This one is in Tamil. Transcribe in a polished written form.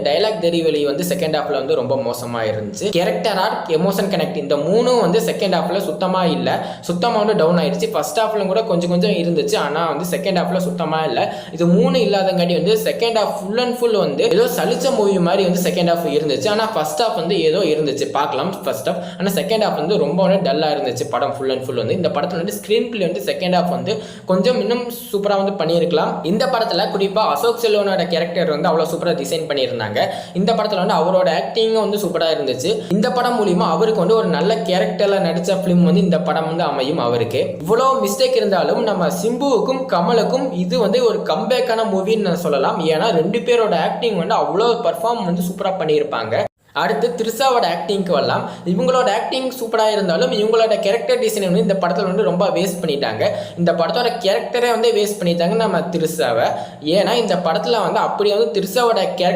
டைலாக் டெலிவரி வந்து செகண்ட் ஹாஃப்ல வந்து ரொம்ப மோசமா இருந்துச்சு. கேரக்டர் ஆர்க், எமோஷன் கனெக்ட் இந்த மூணும் வந்து செகண்ட் ஹாஃப்ல சுத்தமா இல்ல. சுத்தமா வந்து டவுன் ஆயிடுச்சு. ஃபர்ஸ்ட் ஹாஃப்ல கூட கொஞ்சம் கொஞ்சம் இருந்துச்சு. ஆனா வந்து செகண்ட் ஹாஃப்ல சுத்தமா இல்ல. இது மூணு இல்லாதங்காட்டி வந்து second half full and full வந்து ஏதோ சலிச்ச மூவி மாதிரி வந்து செகண்ட் ஹாஃப் இருந்துச்சு. ஆனா ஃபர்ஸ்ட் ஹாஃப் வந்து ஏதோ இருந்துச்சு பார்க்கலாம் ஃபர்ஸ்ட் ஹாஃப். ஆனா செகண்ட் ஹாஃப் வந்து ரொம்ப டல்லா இருந்துச்சு படம் ஃபுல் அண்ட் ஃபுல் வந்து. இந்த படத்துல வந்து ஸ்கிரீன் பிளே வந்து செகண்ட் ஹாஃப் வந்து கொஞ்சம் இன்னும் சூப்பரா வந்து பண்ணியிருக்கலாம். இந்த படத்துல குறிப்பா அசோக் செல்வனோட கேரக்டர் வந்து அவ்வளவு சூப்பரா டிசைன் பண்ணியிருந்தாங்க. இந்த படத்துல வந்து அவரோட ஆக்டிங் வந்து சூப்பரா இருந்துச்சு. இந்த படம் மூலியமா அவருக்கு வந்து ஒரு நல்ல கேரக்டர்ல நடிச்ச பிலிம் வந்து இந்த படம் வந்து அமையும் அவருக்கு. இவ்வளவு மிஸ்டேக் இருந்தாலும் நம்ம சிம்புவுக்கும் கமலுக்கும் இது வந்து ஒரு கம்பேக்கான மூவின்னு சொல்லலாம். ஏன்னா ரெண்டு பேரோட ஆக்டிங் வந்து அவ்வளவு பெர்ஃபார்ம் வந்து சூப்பரா பண்ணியிருப்பாங்க. அடுத்து த்ரிஷாவோட ஆக்டிங்க்கு வரலாம். இவங்களோட ஆக்டிங் சூப்பராக இருந்தாலும் இவங்களோட கேரக்டர் டிசைன் வந்து இந்த படத்தில் வந்து ரொம்ப வேஸ்ட் பண்ணிட்டாங்க. இந்த படத்தோட கேரக்டரே வந்து வேஸ்ட் பண்ணிட்டாங்க நம்ம த்ரிஷாவை. ஏன்னா இந்த படத்தில் வந்து அப்படி வந்து த்ரிஷாவோட கேரக்டர்